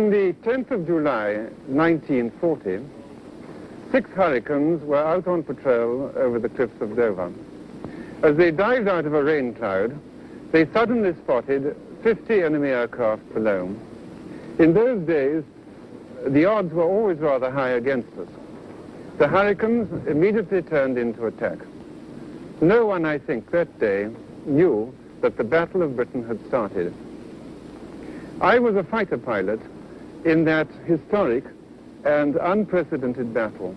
On the 10th of July, 1940, 6 Hurricanes were out on patrol over the cliffs of Dover. As they dived out of a rain cloud, they suddenly spotted 50 enemy aircraft below. In those days, the odds were always rather high against us. The Hurricanes immediately turned into attack. No one, I think, that day knew that the Battle of Britain had started. I was a fighter pilot in that historic and unprecedented battle.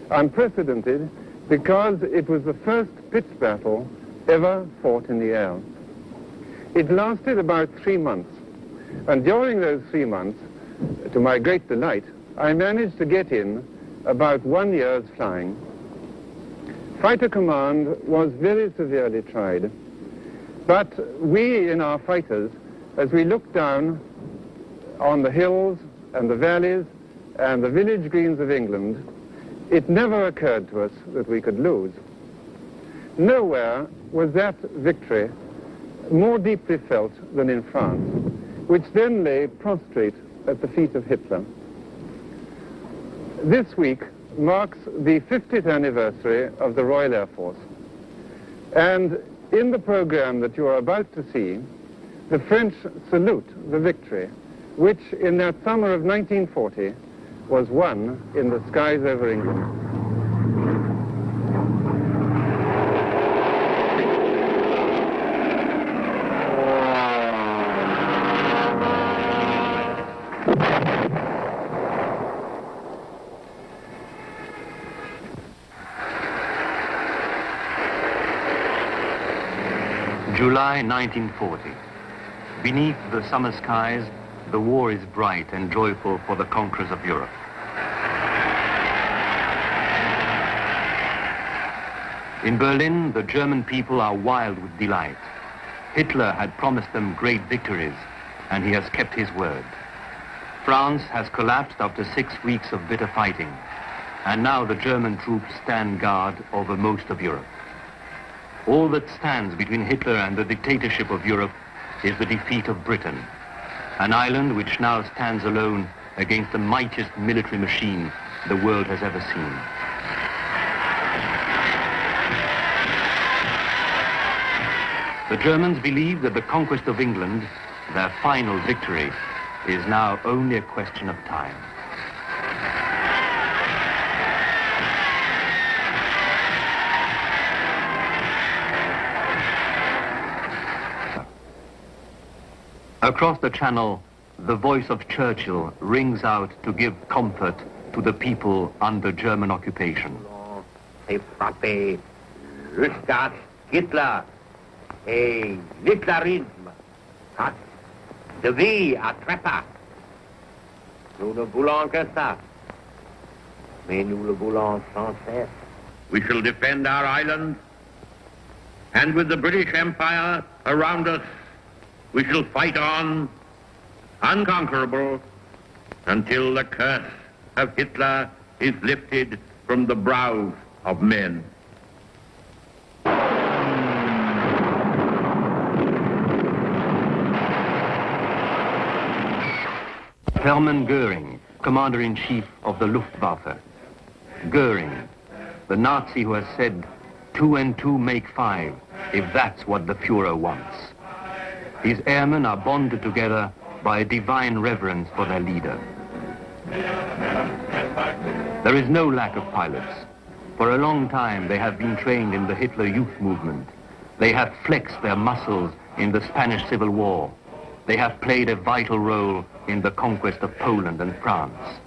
Unprecedented because it was the first pitched battle ever fought in the air. It lasted about 3 months, and during those 3 months, to my great delight, I managed to get in about 1 year's flying. Fighter command was very severely tried, but we in our fighters, as we looked down on the hills and the valleys and the village greens of England, it never occurred to us that we could lose. Nowhere was that victory more deeply felt than in France, which then lay prostrate at the feet of Hitler. This week marks the 50th anniversary of the Royal Air Force. And in the program that you are about to see, the French salute the victory, which in that summer of 1940 was won in the skies over England. July 1940. Beneath the summer skies, the war is bright and joyful for the conquerors of Europe. In Berlin, the German people are wild with delight. Hitler had promised them great victories, and he has kept his word. France has collapsed after 6 weeks of bitter fighting, and now the German troops stand guard over most of Europe. All that stands between Hitler and the dictatorship of Europe is the defeat of Britain, an island which now stands alone against the mightiest military machine the world has ever seen. The Germans believe that the conquest of England, their final victory, is now only a question of time. Across the Channel, the voice of Churchill rings out to give comfort to the people under German occupation. Frappé jusqu'à Hitler et l'hitlérisme de vie à trépas. Nous ne voulons que ça, mais nous le voulons sans cesse. We shall defend our island, and with the British Empire around us, we shall fight on, unconquerable, until the curse of Hitler is lifted from the brows of men. Hermann Göring, Commander-in-Chief of the Luftwaffe. Göring, the Nazi who has said, 2 and 2 make 5, if that's what the Führer wants. His airmen are bonded together by a divine reverence for their leader. There is no lack of pilots. For a long time they have been trained in the Hitler Youth movement. They have flexed their muscles in the Spanish Civil War. They have played a vital role in the conquest of Poland and France.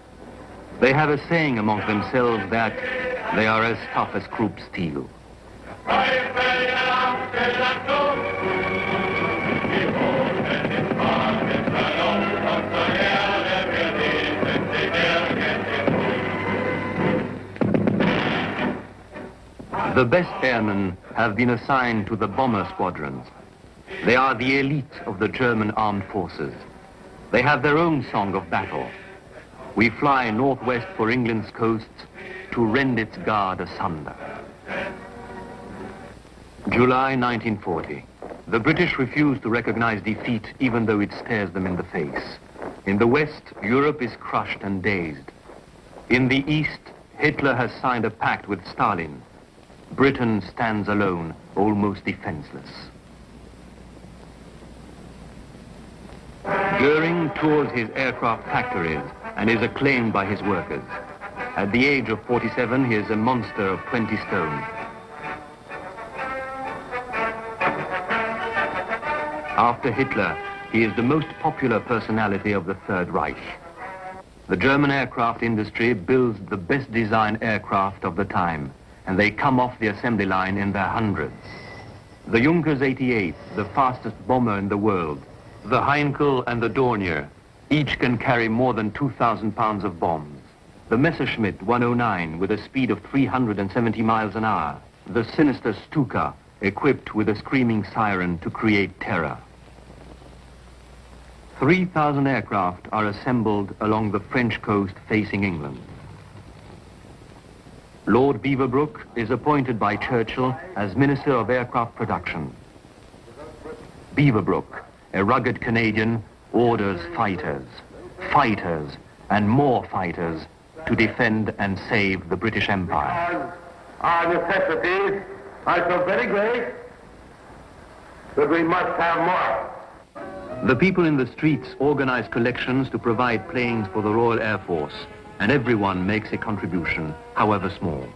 They have a saying amongst themselves that they are as tough as Krupp steel. The best airmen have been assigned to the bomber squadrons. They are the elite of the German armed forces. They have their own song of battle. We fly northwest for England's coasts to rend its guard asunder. July 1940. The British refuse to recognize defeat even though it stares them in the face. In the West, Europe is crushed and dazed. In the East, Hitler has signed a pact with Stalin. Britain stands alone, almost defenseless. Goering tours his aircraft factories and is acclaimed by his workers. At the age of 47, he is a monster of 20 stone. After Hitler, he is the most popular personality of the Third Reich. The German aircraft industry builds the best designed aircraft of the time, and they come off the assembly line in their hundreds. The Junkers 88, the fastest bomber in the world, the Heinkel and the Dornier, each can carry more than 2,000 pounds of bombs. The Messerschmitt 109 with a speed of 370 miles an hour. The sinister Stuka equipped with a screaming siren to create terror. 3,000 aircraft are assembled along the French coast facing England. Lord Beaverbrook is appointed by Churchill as Minister of Aircraft Production. Beaverbrook, a rugged Canadian, orders fighters, fighters, and more fighters to defend and save the British Empire. Our necessities are so very great that we must have more. The people in the streets organize collections to provide planes for the Royal Air Force, and everyone makes a contribution, however small.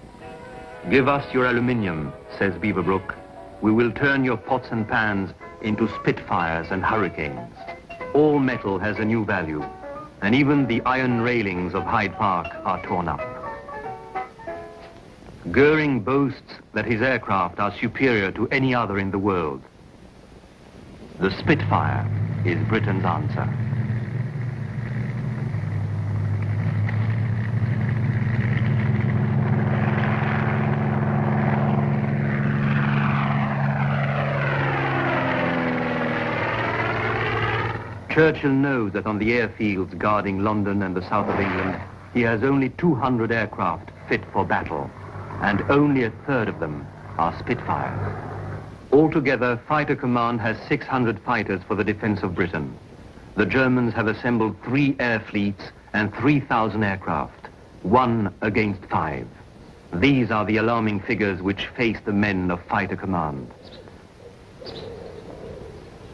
Give us your aluminium, says Beaverbrook. We will turn your pots and pans into Spitfires and Hurricanes. All metal has a new value, and even the iron railings of Hyde Park are torn up. Goering boasts that his aircraft are superior to any other in the world. The Spitfire is Britain's answer. Churchill knows that on the airfields guarding London and the south of England, he has only 200 aircraft fit for battle, and only a third of them are Spitfires. Altogether, Fighter Command has 600 fighters for the defense of Britain. The Germans have assembled 3 air fleets and 3,000 aircraft, 1 against 5. These are the alarming figures which face the men of Fighter Command.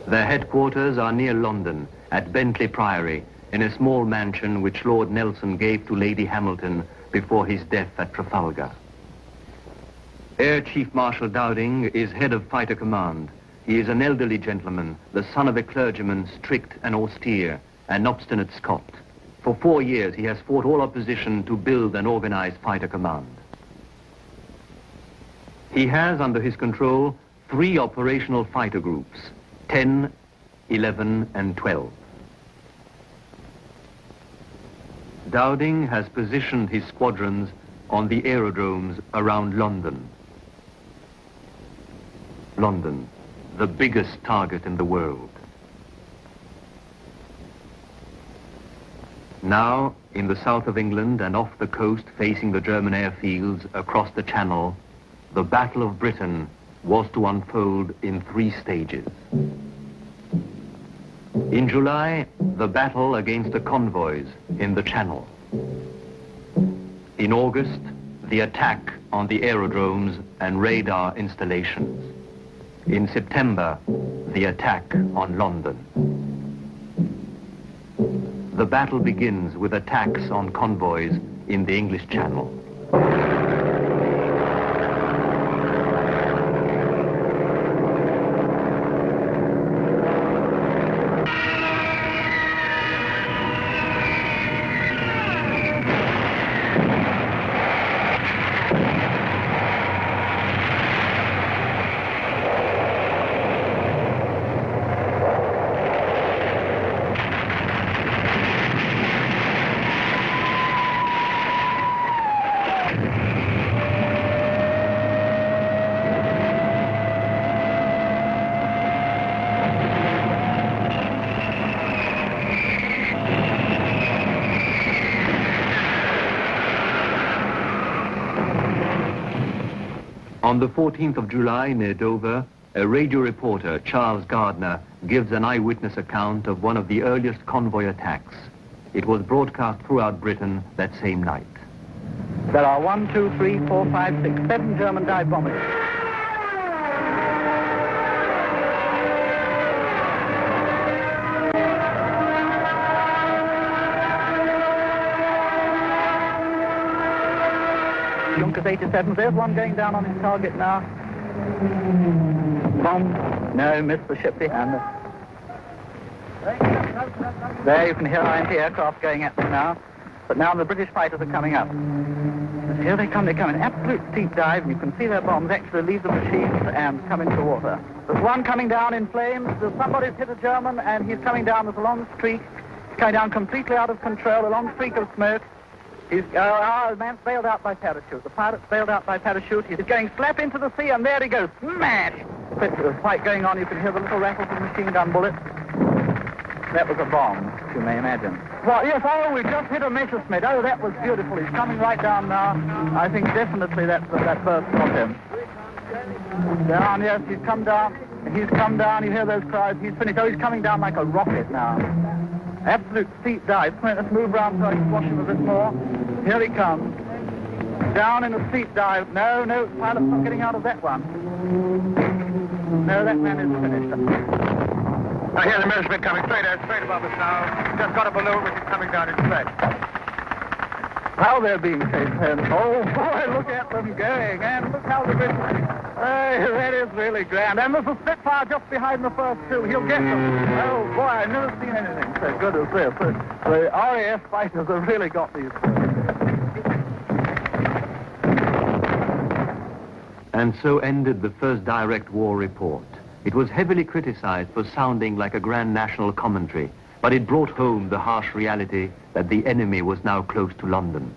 Their headquarters are near London, at Bentley Priory, in a small mansion which Lord Nelson gave to Lady Hamilton before his death at Trafalgar. Air Chief Marshal Dowding is head of Fighter Command. He is an elderly gentleman, the son of a clergyman, strict and austere, an obstinate Scot. For 4 years he has fought all opposition to build and organize Fighter Command. He has under his control 3 operational fighter groups, 10, 11, and 12. Dowding has positioned his squadrons on the aerodromes around London. London, the biggest target in the world. Now, in the south of England and off the coast facing the German airfields across the Channel, the Battle of Britain was to unfold in 3 stages. In July, the battle against the convoys in the Channel. In August, the attack on the aerodromes and radar installations. In September, the attack on London. The battle begins with attacks on convoys in the English Channel. On the 14th of July near Dover, a radio reporter, Charles Gardner, gives an eyewitness account of one of the earliest convoy attacks. It was broadcast throughout Britain that same night. There are 1, 2, 3, 4, 5, 6, 7 German dive bombers. Junkers 87, there's one going down on his target now. Bomb. No, missed the ship behind. There you can hear anti-aircraft going at them now. But now the British fighters are coming up. And here they come in absolute steep dive, and you can see their bombs actually leave the machines and come into the water. There's one coming down in flames. Somebody's hit a German, and he's coming down. There's a long streak. He's coming down completely out of control, a long streak of smoke. The man's bailed out by parachute. The pilot's bailed out by parachute. He's going slap into the sea, and there he goes. Smash! There's a fight going on. You can hear the little rattles of machine gun bullets. That was a bomb, you may imagine. Well, yes, we just hit a Messerschmitt. Oh, that was beautiful. He's coming right down now. I think definitely that burst of him. Down, yes, he's come down. He's come down. You hear those cries. He's finished. Oh, he's coming down like a rocket now. Absolute steep dive. Let's move around so I can watch him a bit more. Here he comes. Down in a steep dive. No, pilot's not getting out of that one. No, that man is finished. I hear the Messerschmitt coming straight above us now. Just got a balloon which is coming down in sight. How they're being chased, and oh boy, look at them going, and look how the British. That is really grand. And there's a Spitfire just behind the first two. He'll get them. Oh boy, I've never seen anything so good as this. The RAF fighters have really got these things. And so ended the first direct war report. It was heavily criticized for sounding like a grand national commentary, but it brought home the harsh reality that the enemy was now close to London.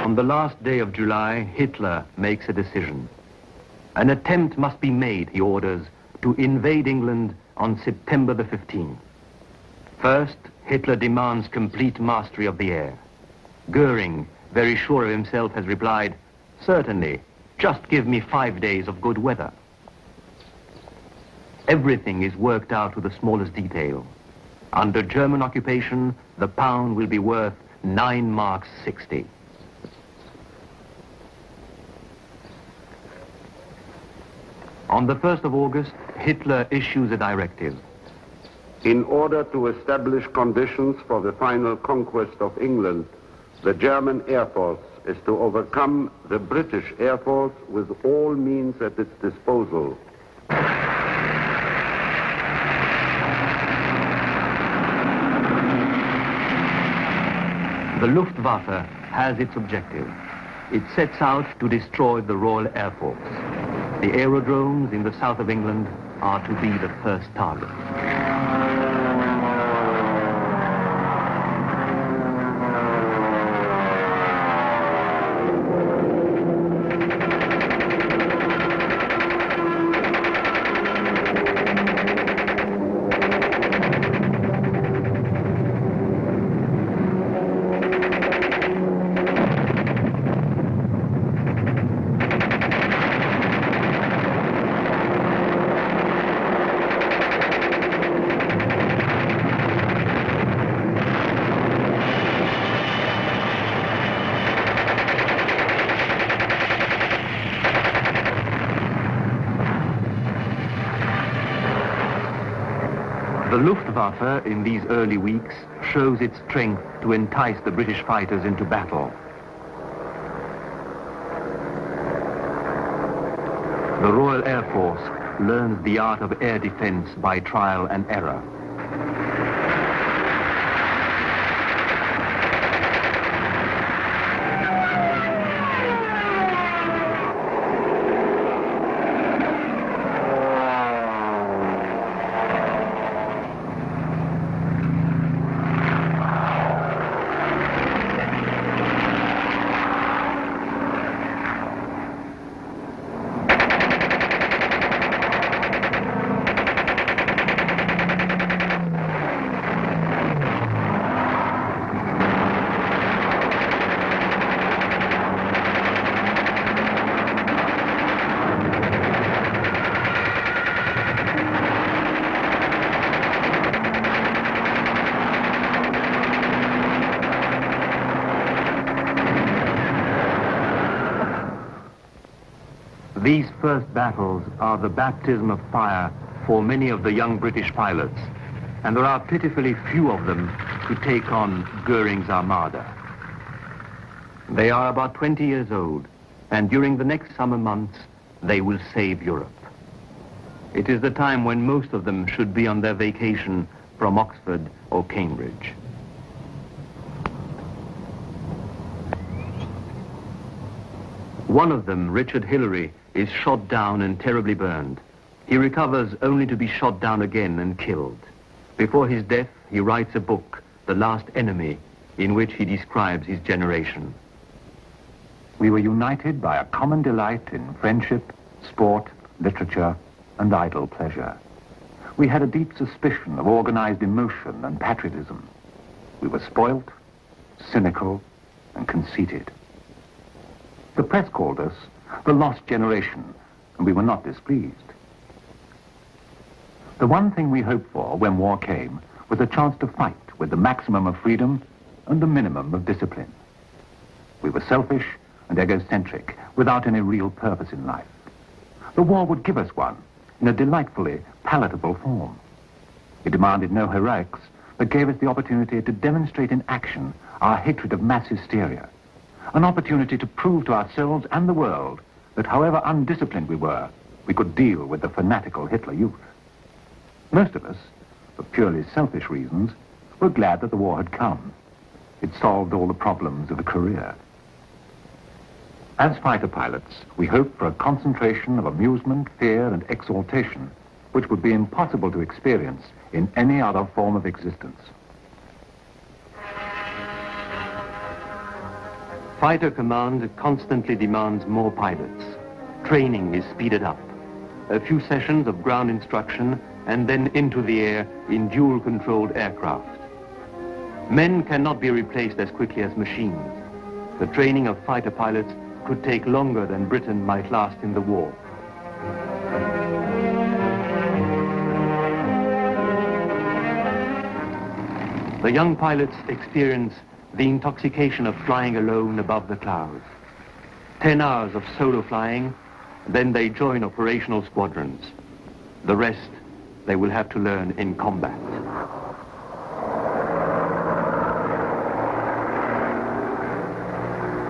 On the last day of July, Hitler makes a decision. An attempt must be made, he orders, to invade England on September the 15th. First, Hitler demands complete mastery of the air. Goering, very sure of himself, has replied, "Certainly, just give me 5 days of good weather." Everything is worked out to the smallest detail. Under German occupation, the pound will be worth 9 marks 60. On the 1st of August, Hitler issues a directive. In order to establish conditions for the final conquest of England, the German Air Force is to overcome the British Air Force with all means at its disposal. The Luftwaffe has its objective. It sets out to destroy the Royal Air Force. The aerodromes in the south of England are to be the first target. The Luftwaffe in these early weeks shows its strength to entice the British fighters into battle. The Royal Air Force learns the art of air defense by trial and error. These first battles are the baptism of fire for many of the young British pilots, and there are pitifully few of them to take on Goering's armada. They are about 20 years old, and during the next summer months, they will save Europe. It is the time when most of them should be on their vacation from Oxford or Cambridge. One of them, Richard Hillary, is shot down and terribly burned. He recovers only to be shot down again and killed. Before his death, he writes a book, The Last Enemy, in which he describes his generation. We were united by a common delight in friendship, sport, literature, and idle pleasure. We had a deep suspicion of organized emotion and patriotism. We were spoilt, cynical, and conceited. The press called us the lost generation, and we were not displeased. The one thing we hoped for when war came was a chance to fight with the maximum of freedom and the minimum of discipline. We were selfish and egocentric, without any real purpose in life. The war would give us one in a delightfully palatable form. It demanded no heroics, but gave us the opportunity to demonstrate in action our hatred of mass hysteria, an opportunity to prove to ourselves and the world that however undisciplined we were, we could deal with the fanatical Hitler youth. Most of us, for purely selfish reasons, were glad that the war had come. It solved all the problems of a career. As fighter pilots, we hoped for a concentration of amusement, fear, and exaltation, which would be impossible to experience in any other form of existence. Fighter command constantly demands more pilots. Training is speeded up. A few sessions of ground instruction and then into the air in dual-controlled aircraft. Men cannot be replaced as quickly as machines. The training of fighter pilots could take longer than Britain might last in the war. The young pilots experience the intoxication of flying alone above the clouds. 10 hours of solo flying, then they join operational squadrons. The rest they will have to learn in combat.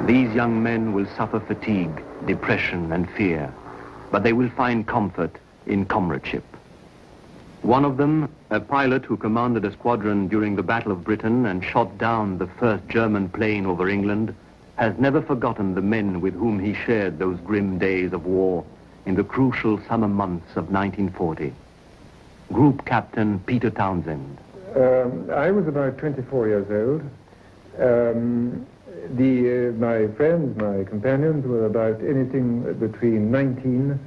These young men will suffer fatigue, depression, and fear, but they will find comfort in comradeship. One of them, a pilot who commanded a squadron during the Battle of Britain and shot down the first German plane over England, has never forgotten the men with whom he shared those grim days of war in the crucial summer months of 1940. Group Captain Peter Townsend. I was about 24 years old. My friends, my companions were about anything between 19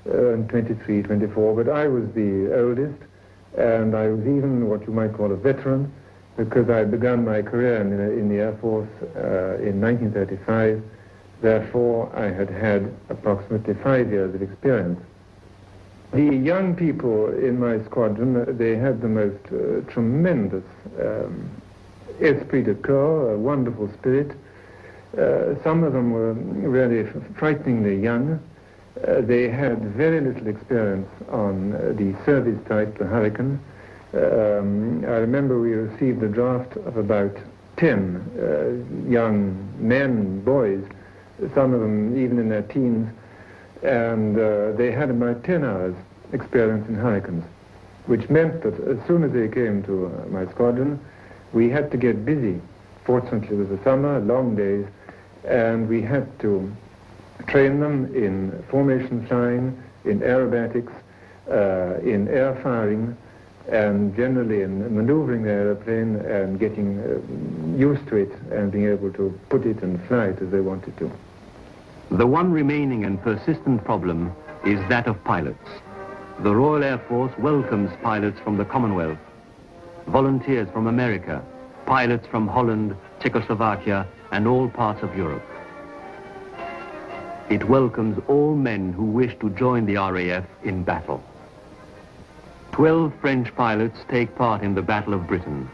and 23, 24, but I was the oldest, and I was even what you might call a veteran, because I had begun my career in the Air Force in 1935. Therefore, I had had approximately 5 years of experience. The young people in my squadron, they had the most tremendous esprit de corps, a wonderful spirit. Some of them were really frighteningly young. They had very little experience on the service type, the Hurricane. I remember we received a draft of about 10 young men, boys, some of them even in their teens, and they had about 10 hours experience in Hurricanes, which meant that as soon as they came to my squadron, we had to get busy. Fortunately, it was the summer, long days, and we had to train them in formation flying, in aerobatics, in air firing, and generally in maneuvering the airplane and getting used to it and being able to put it and fly it as they wanted to. The one remaining and persistent problem is that of pilots. The Royal Air Force welcomes pilots from the Commonwealth, volunteers from America, pilots from Holland, Czechoslovakia, and all parts of Europe. It welcomes all men who wish to join the RAF in battle. 12 French pilots take part in the Battle of Britain.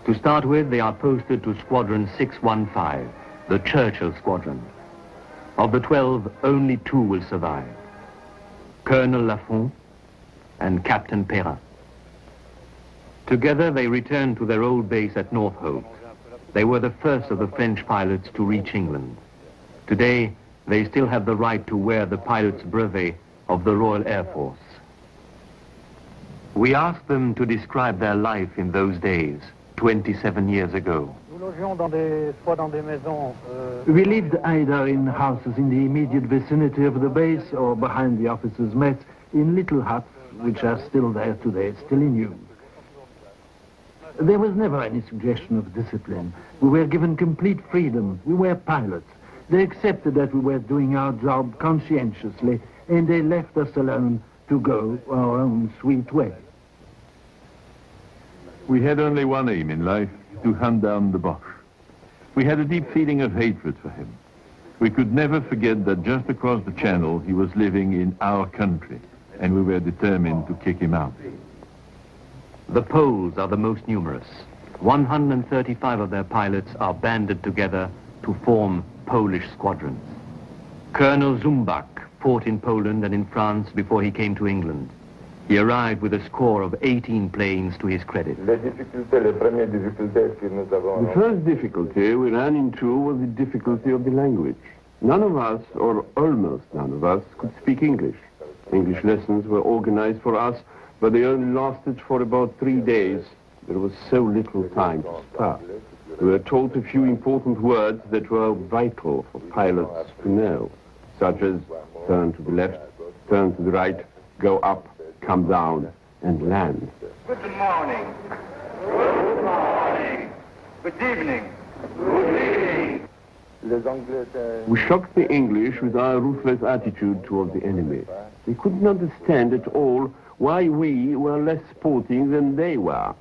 To start with, they are posted to Squadron 615, the Churchill Squadron. Of the 12, only 2 will survive. Colonel Lafont, and Captain Perrin. Together they returned to their old base at Northolt. They were the first of the French pilots to reach England. Today, they still have the right to wear the pilot's brevet of the Royal Air Force. We asked them to describe their life in those days, 27 years ago. We lived either in houses in the immediate vicinity of the base or behind the officers' mess in little huts, which are still there today, still in use. There was never any suggestion of discipline. We were given complete freedom. We were pilots. They accepted that we were doing our job conscientiously, and they left us alone to go our own sweet way. We had only one aim in life, to hunt down the Boche. We had a deep feeling of hatred for him. We could never forget that just across the channel he was living in our country, and we were determined to kick him out. The Poles are the most numerous. 135 of their pilots are banded together to form Polish squadrons. Colonel Zumbach fought in Poland and in France before he came to England. He arrived with a score of 18 planes to his credit. The first difficulty we ran into was the difficulty of the language. None of us, or almost none of us, could speak English. English lessons were organized for us, but they only lasted for about 3 days. There was so little time to spar. We were taught a few important words that were vital for pilots to know, such as turn to the left, turn to the right, go up, come down, and land. Good morning. Good morning. Good evening. Good evening. We shocked the English with our ruthless attitude toward the enemy. We couldn't understand at all why we were less sporting than they were.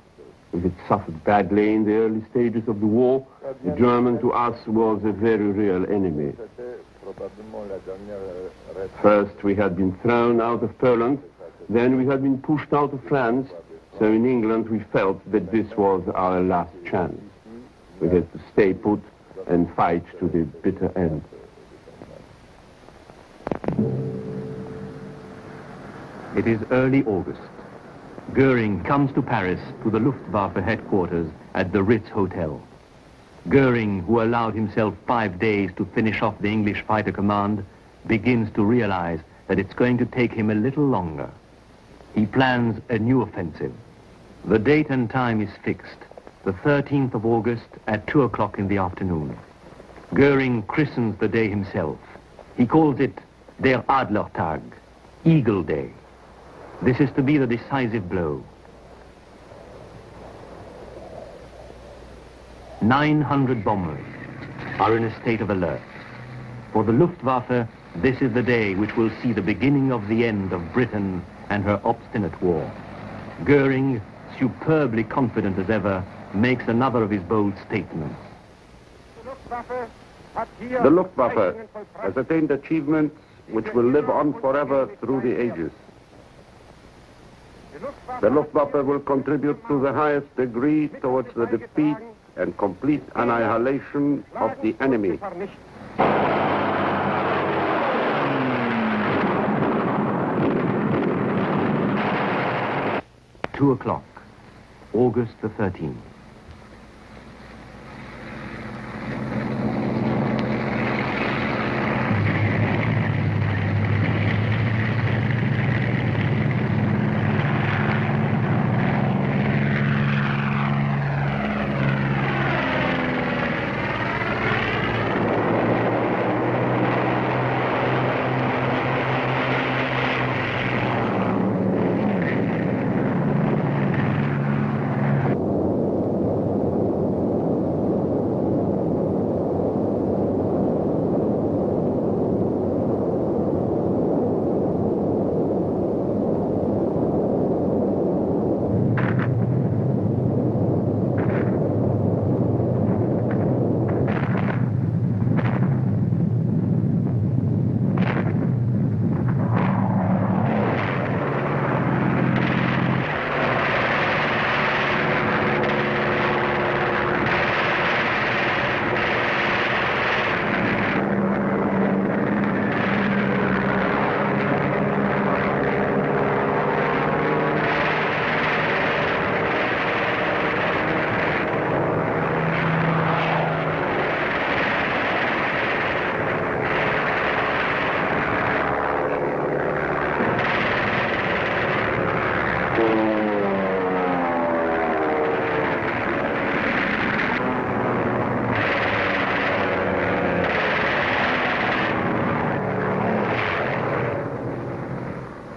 We had suffered badly in the early stages of the war. The German to us was a very real enemy. First we had been thrown out of Poland, then we had been pushed out of France, so in England we felt that this was our last chance. We had to stay put and fight to the bitter end. It is early August. Goering comes to Paris to the Luftwaffe headquarters at the Ritz Hotel. Goering, who allowed himself 5 days to finish off the English fighter command, begins to realize that it's going to take him a little longer. He plans a new offensive. The date and time is fixed, the 13th of August at 2 o'clock in the afternoon. Goering christens the day himself. He calls it Der Adlertag, Eagle Day. This is to be the decisive blow. 900 bombers are in a state of alert. For the Luftwaffe, this is the day which will see the beginning of the end of Britain and her obstinate war. Goering, superbly confident as ever, makes another of his bold statements. The Luftwaffe has attained achievements which will live on forever through the ages. The Luftwaffe will contribute to the highest degree towards the defeat and complete annihilation of the enemy. Two o'clock, August the 13th.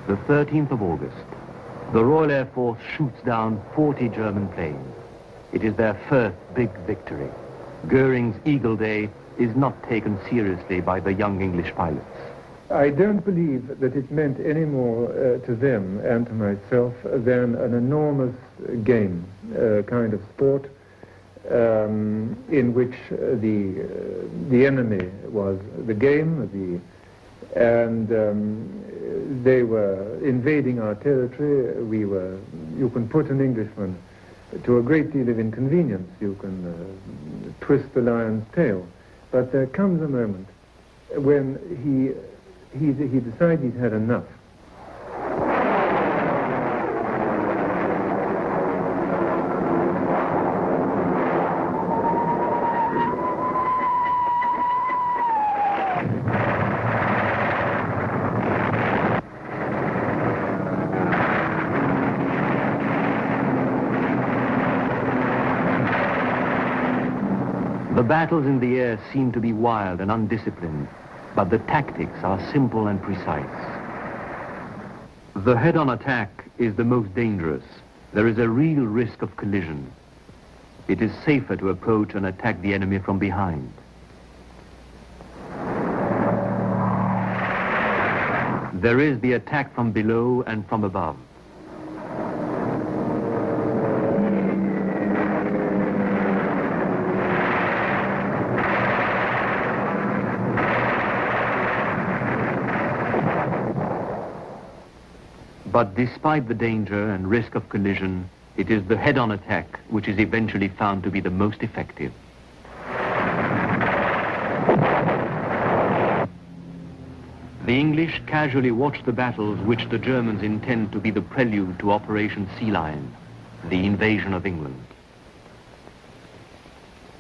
The 13th of August, the Royal Air Force shoots down 40 German planes. It is their first big victory. Goering's Eagle Day is not taken seriously by the young English pilots. I don't believe that it meant any more to them and to myself than an enormous game, kind of sport, in which the enemy was the game, and they were invading our territory. You can put an Englishman to a great deal of inconvenience. You can twist the lion's tail. But there comes a moment when he decides he's had enough. The battles in the air seem to be wild and undisciplined, but the tactics are simple and precise. The head-on attack is the most dangerous. There is a real risk of collision. It is safer to approach and attack the enemy from behind. There is the attack from below and from above. But despite the danger and risk of collision, it is the head-on attack which is eventually found to be the most effective. The English casually watch the battles which the Germans intend to be the prelude to Operation Sea Lion, the invasion of England.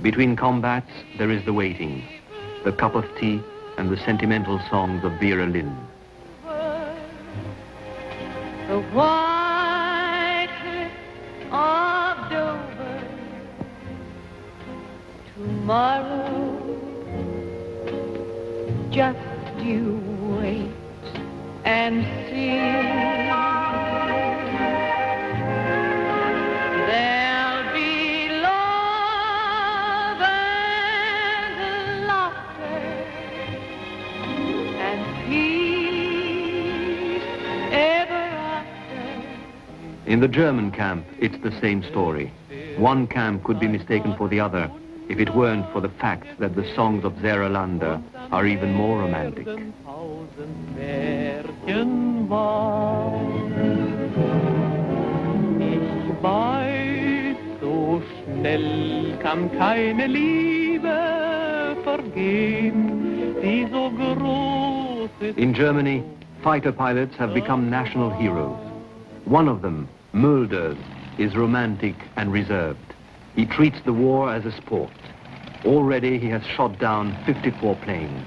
Between combats, there is the waiting, the cup of tea, and the sentimental songs of Vera Lynn. The white cliffs of Dover, tomorrow, just you wait and see. There'll be love and laughter and peace ever. In the German camp, it's the same story. One camp could be mistaken for the other if it weren't for the fact that the songs of Zererlander are even more romantic. In Germany, fighter pilots have become national heroes. One of them, Mulders, is romantic and reserved. He treats the war as a sport. Already he has shot down 54 planes.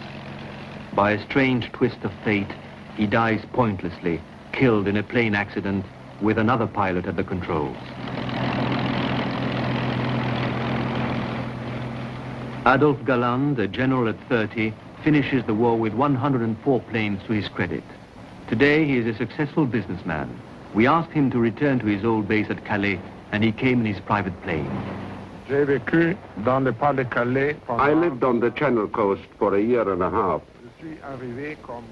By a strange twist of fate, he dies pointlessly, killed in a plane accident with another pilot at the controls. Adolf Galland, a general at 30, finishes the war with 104 planes to his credit. Today he is a successful businessman. We asked him to return to his old base at Calais, and he came in his private plane. I lived on the Channel coast for a year and a half.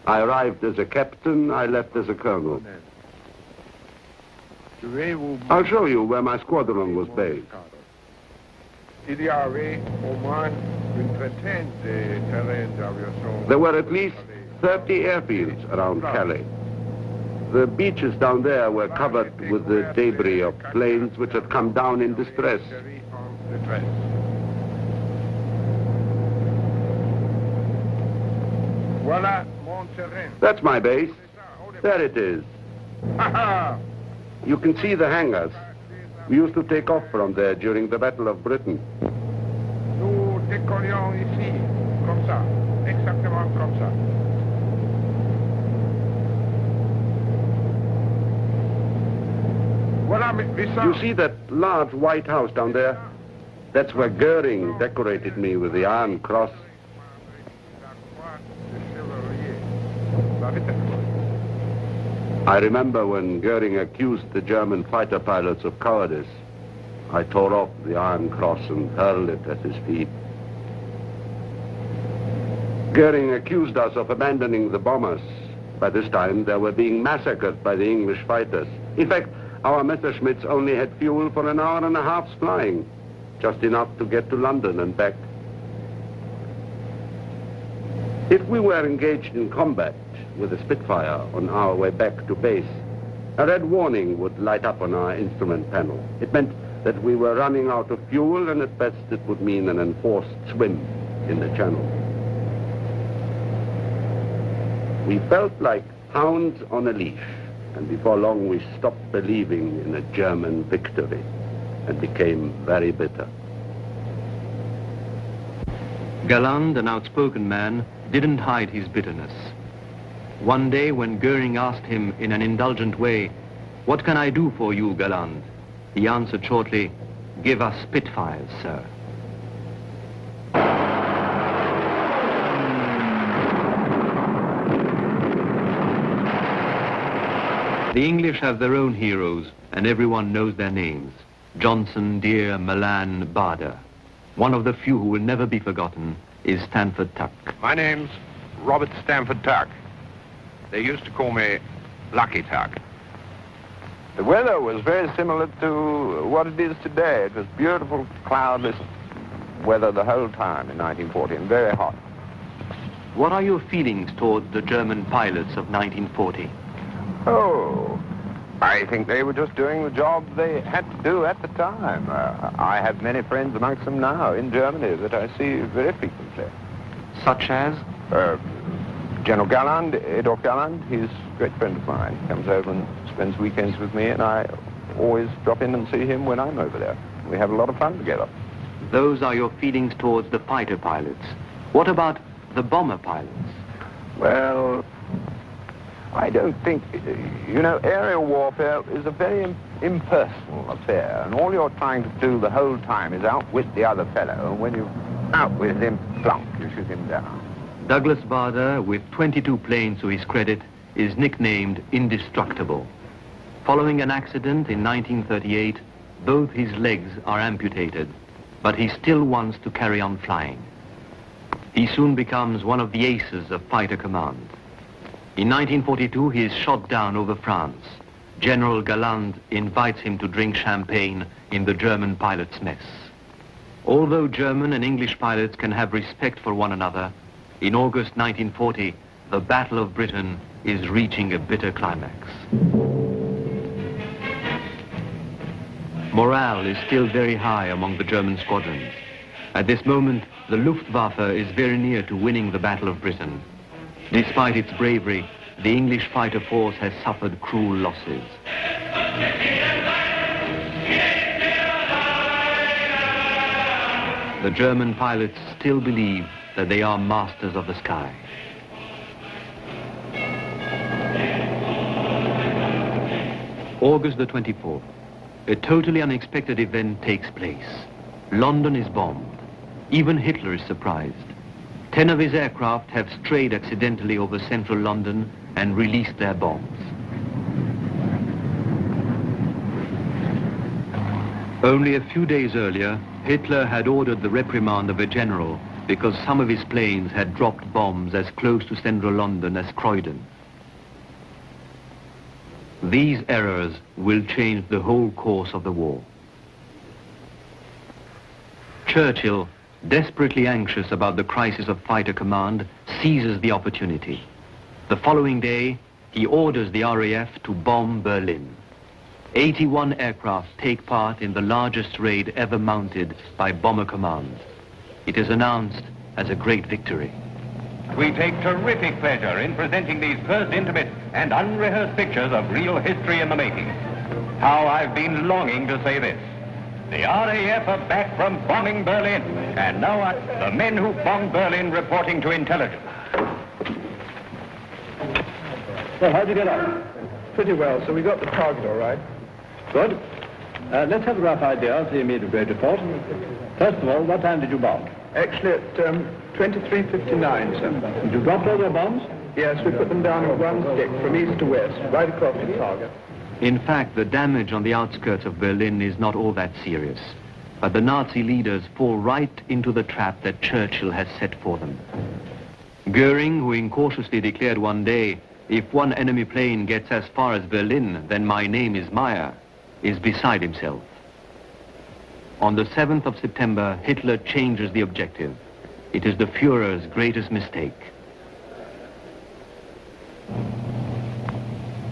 I arrived as a captain, I left as a colonel. I'll show you where my squadron was based. There were at least 30 airfields around Calais. The beaches down there were covered with the debris of planes which had come down in distress. That's my base. There it is. You can see the hangars. We used to take off from there during the Battle of Britain. Nous décollions ici, comme ça, exactement comme ça. You see that large white house down there? That's where Goering decorated me with the Iron Cross. I remember when Goering accused the German fighter pilots of cowardice. I tore off the Iron Cross and hurled it at his feet. Goering accused us of abandoning the bombers. By this time, they were being massacred by the English fighters. In fact, our Messerschmitts only had fuel for an hour and a half's flying, just enough to get to London and back. If we were engaged in combat with a Spitfire on our way back to base, a red warning would light up on our instrument panel. It meant that we were running out of fuel, and at best it would mean an enforced swim in the channel. We felt like hounds on a leash, and before long we stopped believing in a German victory and became very bitter. Galland, an outspoken man, didn't hide his bitterness. One day when Goering asked him in an indulgent way, "What can I do for you, Galland?" he answered shortly, "Give us Spitfires, sir." The English have their own heroes, and everyone knows their names. Johnson, Deere, Malan, Bader. One of the few who will never be forgotten is Stanford Tuck. My name's Robert Stanford Tuck. They used to call me Lucky Tuck. The weather was very similar to what it is today. It was beautiful, cloudless weather the whole time in 1940, and very hot. What are your feelings toward the German pilots of 1940? Oh, I think they were just doing the job they had to do at the time. I have many friends amongst them now in Germany that I see very frequently. Such as? General Galland, Adolf Galland, he's a great friend of mine. He comes over and spends weekends with me, and I always drop in and see him when I'm over there. We have a lot of fun together. Those are your feelings towards the fighter pilots. What about the bomber pilots? Well, I don't think, aerial warfare is a very impersonal affair, and all you're trying to do the whole time is outwit the other fellow, and when you outwit him, plunk, you shoot him down. Douglas Bader, with 22 planes to his credit, is nicknamed Indestructible. Following an accident in 1938, both his legs are amputated, but he still wants to carry on flying. He soon becomes one of the aces of fighter command. In 1942, he is shot down over France. General Galland invites him to drink champagne in the German pilot's mess. Although German and English pilots can have respect for one another, in August 1940, the Battle of Britain is reaching a bitter climax. Morale is still very high among the German squadrons. At this moment, the Luftwaffe is very near to winning the Battle of Britain. Despite its bravery, the English fighter force has suffered cruel losses. The German pilots still believe that they are masters of the sky. August the 24th, a totally unexpected event takes place. London is bombed. Even Hitler is surprised. 10 of his aircraft have strayed accidentally over central London and released their bombs. Only a few days earlier, Hitler had ordered the reprimand of a general because some of his planes had dropped bombs as close to central London as Croydon. These errors will change the whole course of the war. Churchill, desperately anxious about the crisis of fighter command, seizes the opportunity. The following day, he orders the RAF to bomb Berlin. 81 aircraft take part in the largest raid ever mounted by Bomber Command. It is announced as a great victory. We take terrific pleasure in presenting these first intimate and unrehearsed pictures of real history in the making. How I've been longing to say this. The RAF are back from bombing Berlin, and now the men who bombed Berlin reporting to intelligence. Well, how'd you get on? Pretty well, so we got the target all right. Good. Let's have a rough idea of the immediate great report. First of all, what time did you bomb? Actually at 23:59, sir. Did you drop all your bombs? Yes, we put them down in one stick from east to west, right across the target. In fact, the damage on the outskirts of Berlin is not all that serious. But the Nazi leaders fall right into the trap that Churchill has set for them. Goering, who incautiously declared one day, "If one enemy plane gets as far as Berlin, then my name is Meyer," is beside himself. On the 7th of September, Hitler changes the objective. It is the Führer's greatest mistake.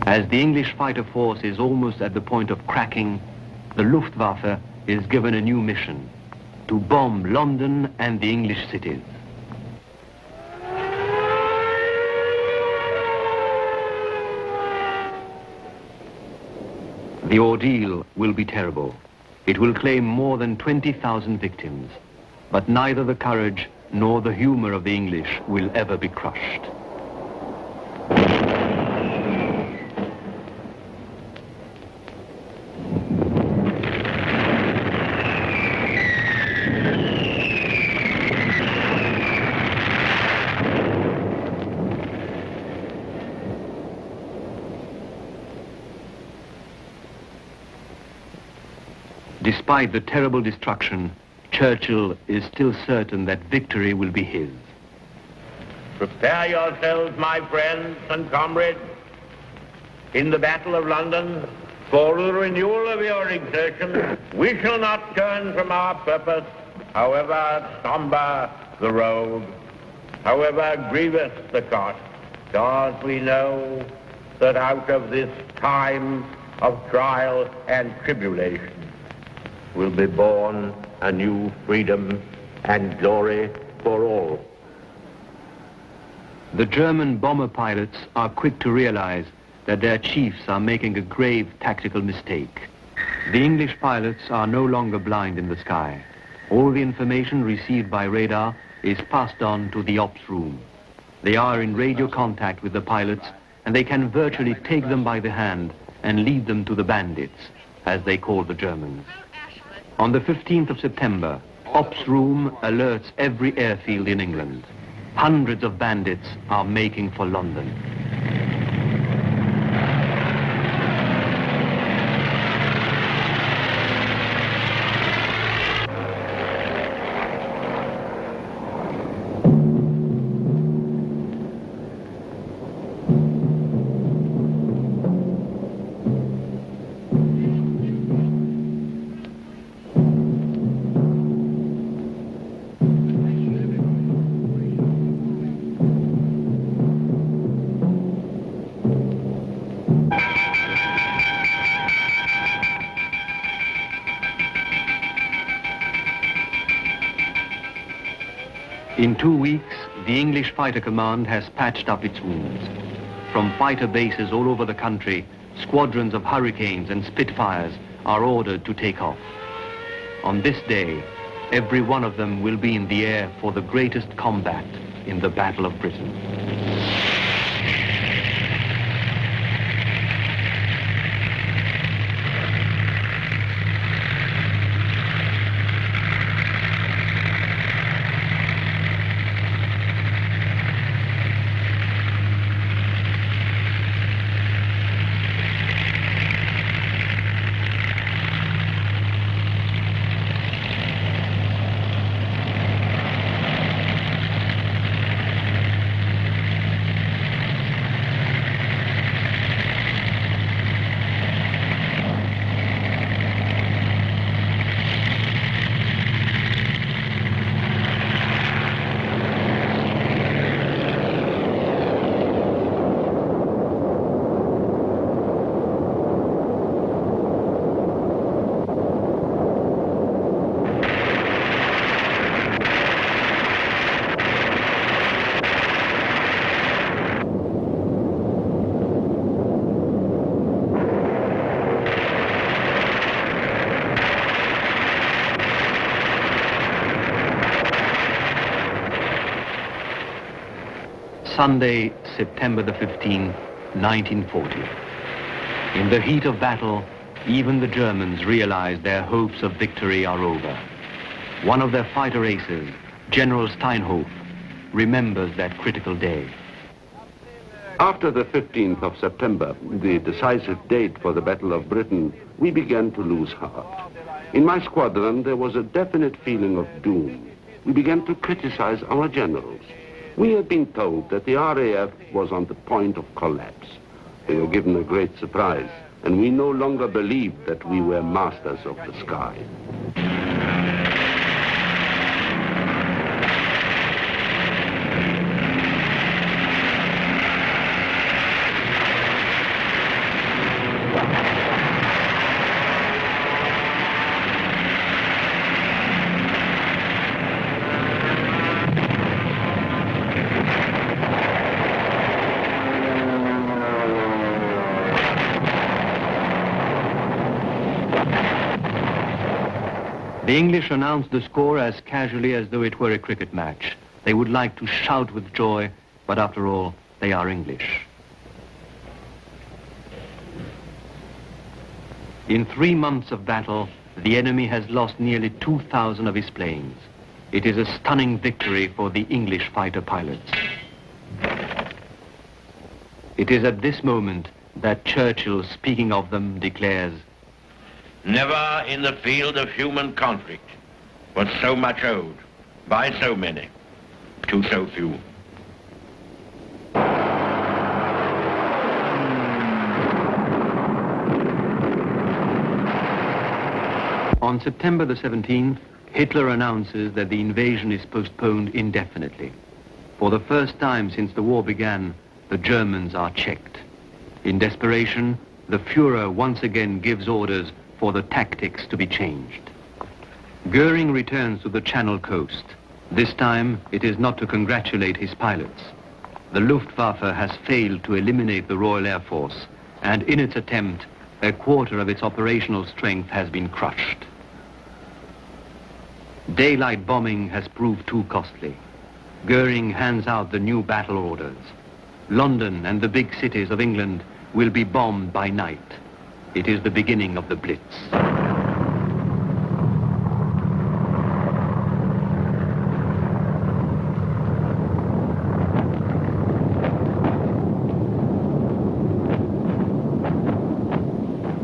As the English fighter force is almost at the point of cracking, the Luftwaffe is given a new mission: to bomb London and the English cities. The ordeal will be terrible. It will claim more than 20,000 victims, but neither the courage nor the humor of the English will ever be crushed. Despite the terrible destruction, Churchill is still certain that victory will be his. Prepare yourselves, my friends and comrades, in the Battle of London for the renewal of your exertions. We shall not turn from our purpose, however somber the road, however grievous the cost, because we know that out of this time of trial and tribulation will be born a new freedom and glory for all. The German bomber pilots are quick to realize that their chiefs are making a grave tactical mistake. The English pilots are no longer blind in the sky. All the information received by radar is passed on to the ops room. They are in radio contact with the pilots, and they can virtually take them by the hand and lead them to the bandits, as they call the Germans. On the 15th of September, Ops Room alerts every airfield in England. Hundreds of bandits are making for London. In 2 weeks, the English Fighter Command has patched up its wounds. From fighter bases all over the country, squadrons of Hurricanes and Spitfires are ordered to take off. On this day, every one of them will be in the air for the greatest combat in the Battle of Britain. Sunday, September the 15th, 1940. In the heat of battle, Even the Germans realize their hopes of victory are over. One of their fighter aces, General Steinhoff, remembers that critical day. After the 15th of September, the decisive date for the Battle of Britain, we began to lose heart. In my squadron, there was a definite feeling of doom. We began to criticize our generals. We had been told that the RAF was on the point of collapse. They were given a great surprise, and we no longer believed that we were masters of the sky. The English announced the score as casually as though it were a cricket match. They would like to shout with joy, but after all, they are English. In 3 months of battle, the enemy has lost nearly 2,000 of his planes. It is a stunning victory for the English fighter pilots. It is at this moment that Churchill, speaking of them, declares, "Never in the field of human conflict was so much owed by so many to so few." On September the 17th, Hitler announces that the invasion is postponed indefinitely. For the first time since the war began, the Germans are checked. In desperation, the Führer once again gives orders for the tactics to be changed. Goering returns to the Channel coast. This time, it is not to congratulate his pilots. The Luftwaffe has failed to eliminate the Royal Air Force, and in its attempt, a quarter of its operational strength has been crushed. Daylight bombing has proved too costly. Goering hands out the new battle orders. London and the big cities of England will be bombed by night. It is the beginning of the Blitz.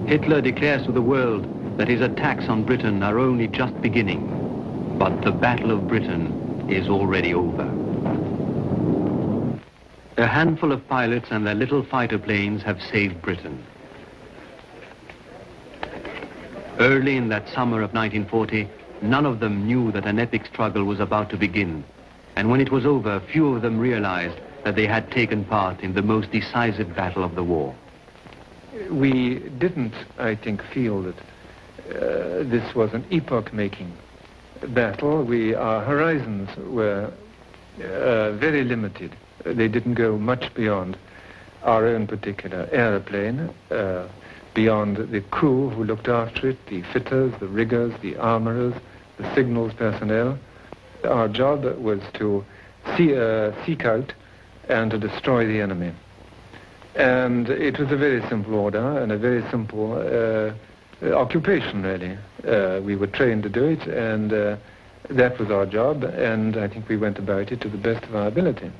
Hitler declares to the world that his attacks on Britain are only just beginning, but the Battle of Britain is already over. A handful of pilots and their little fighter planes have saved Britain. Early in that summer of 1940, none of them knew that an epic struggle was about to begin. And when it was over, few of them realized that they had taken part in the most decisive battle of the war. We didn't, I think, feel that this was an epoch-making battle. Our horizons were very limited. They didn't go much beyond our own particular airplane, beyond the crew who looked after it, the fitters, the riggers, the armorers, the signals personnel. Our job was to seek out and to destroy the enemy. And it was a very simple order and a very simple occupation, really. We were trained to do it, and that was our job, and I think we went about it to the best of our ability.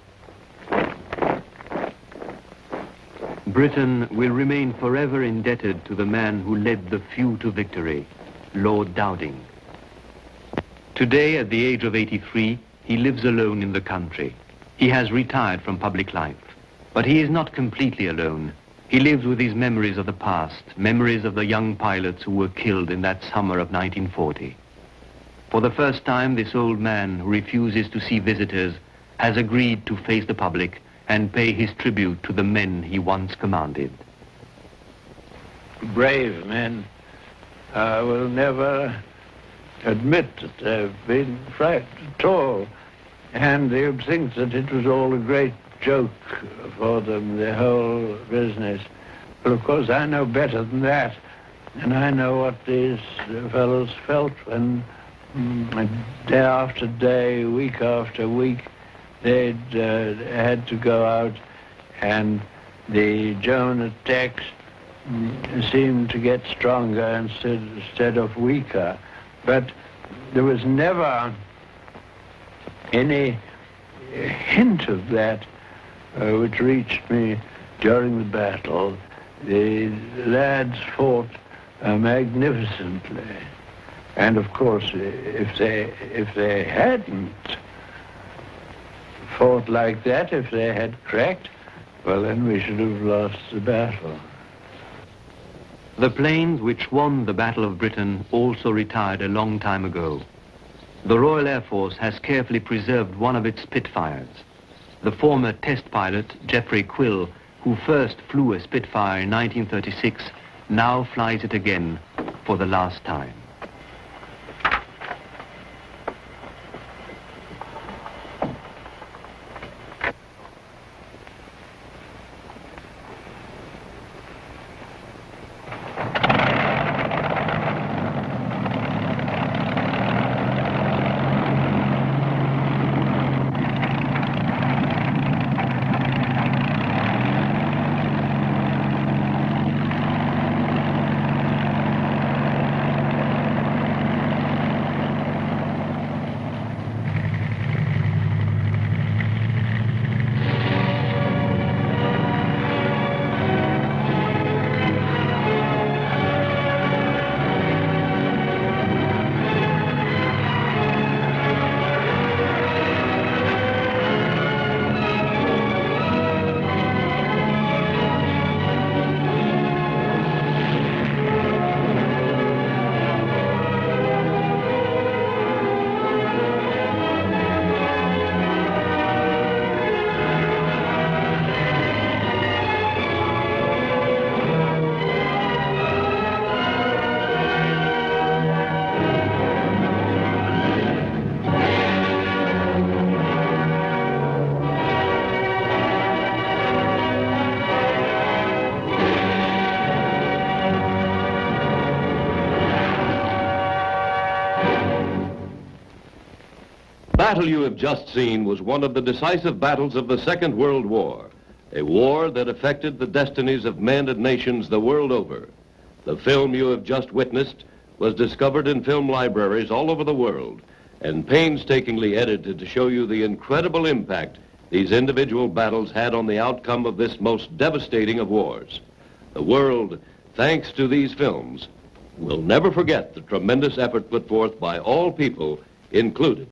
Britain will remain forever indebted to the man who led the few to victory, Lord Dowding. Today, at the age of 83, he lives alone in the country. He has retired from public life. But he is not completely alone. He lives with his memories of the past, memories of the young pilots who were killed in that summer of 1940. For the first time, this old man who refuses to see visitors has agreed to face the public and pay his tribute to the men he once commanded. Brave men will never admit that they've been frightened at all, and they would think that it was all a great joke for them, the whole business. But of course I know better than that, and I know what these fellows felt when day after day, week after week, they'd had to go out, and the German attacks seemed to get stronger instead of weaker. But there was never any hint of that which reached me during the battle. The lads fought magnificently. And of course, if they hadn't fought like that, if they had cracked, well, then we should have lost the battle. The planes which won the Battle of Britain also retired a long time ago. The Royal Air Force has carefully preserved one of its Spitfires. The former test pilot, Geoffrey Quill, who first flew a Spitfire in 1936, now flies it again for the last time. The battle you have just seen was one of the decisive battles of the Second World War, a war that affected the destinies of men and nations the world over. The film you have just witnessed was discovered in film libraries all over the world and painstakingly edited to show you the incredible impact these individual battles had on the outcome of this most devastating of wars. The world, thanks to these films, will never forget the tremendous effort put forth by all people, included